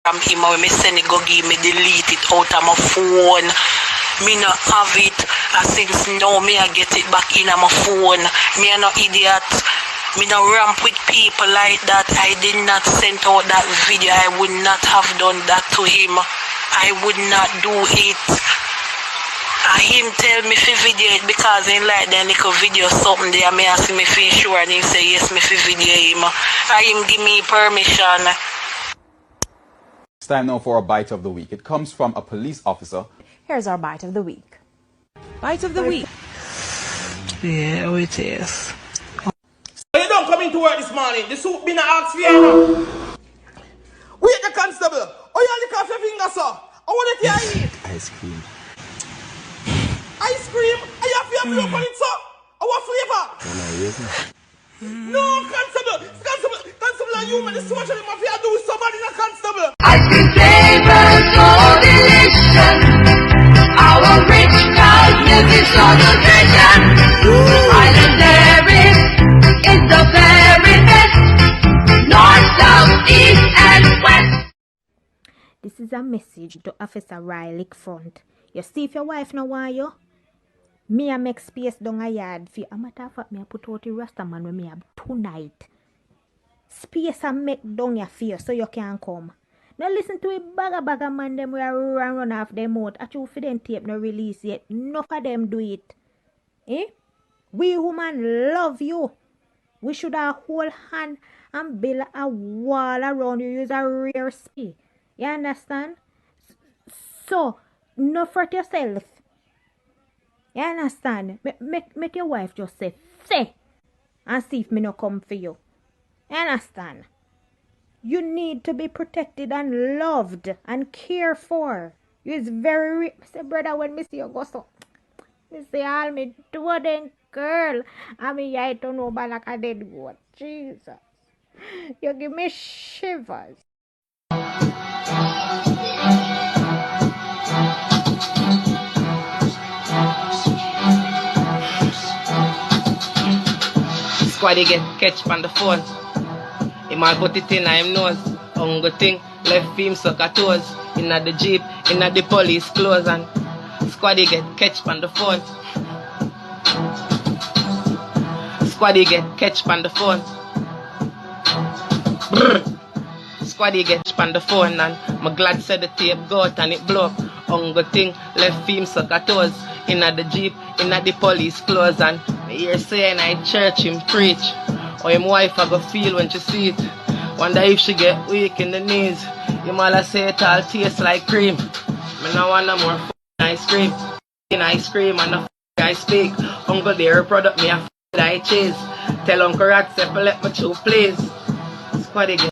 from him when me send it go give me delete it out of my phone. Me not have it, and since now me I get it back in my phone. Me a no idiot. Me no ramp with people like that. I did not send out that video. I would not have done that to him. I would not do it. And him tell me fi video it because he like the little video something there. Me ask him if he sure and he say yes me fi video him. And him give me permission. It's time now for a bite of the week. It comes from a police officer. Here's our bite of the week. Bite of the week. Yeah, it is. You don't come into work this morning. The soup been asked for you. Wait the constable. Oh, you lick off your finger, sir. I want to eat. Ice cream. Ice cream? I have your milk on it, sir. I want flavor. No, constable. Constable are human. This is what you must do with somebody, not constable. Ice cream flavor so delicious. Our rich cow's milk is so nutrition. Island Dairy is the very best. North, south, east, and west. This is a message to Officer Riley front. You see if your wife no want you, me a make space down a yard for you. A matter of fact, me a put out the rasta man when me have tonight. Space a make down your fear so you can come. Now listen to a bagger man them we are run off them mouth. A true for them tape no release yet. Enough of them do it. Eh? We woman love you. We should have hold hand and build a wall around you. Use a rare speed. You understand? So, no fret yourself. You understand? Make your wife just say and see if me no come for you. You understand? You need to be protected and loved and cared for. You is very say, brother, when me see you go so, me say all me do then girl. I mean I don't know about like I did what. Jesus. You give me shivers. Squaddy get catch on the phone. He man put it in him nose. Ungo thing left him suck a toes. Inna the jeep, inna the police clothes and Squaddy get catch on the phone. Squaddy get catch on the phone. Brr. Squaddy get on the phone and my glad said the tape go out and it blow up. Ungo thing left him suck a toes. Inna the jeep, inna the police clothes and me hear saying I church him preach. Or him wife I go feel when she see it. Wonder if she get weak in the knees. Him all I say it all taste like cream. Me no want no more ice cream. Ice cream and the I speak. Uncle there product me a I chase. Tell Uncle Rat let me chew please. Squaddy get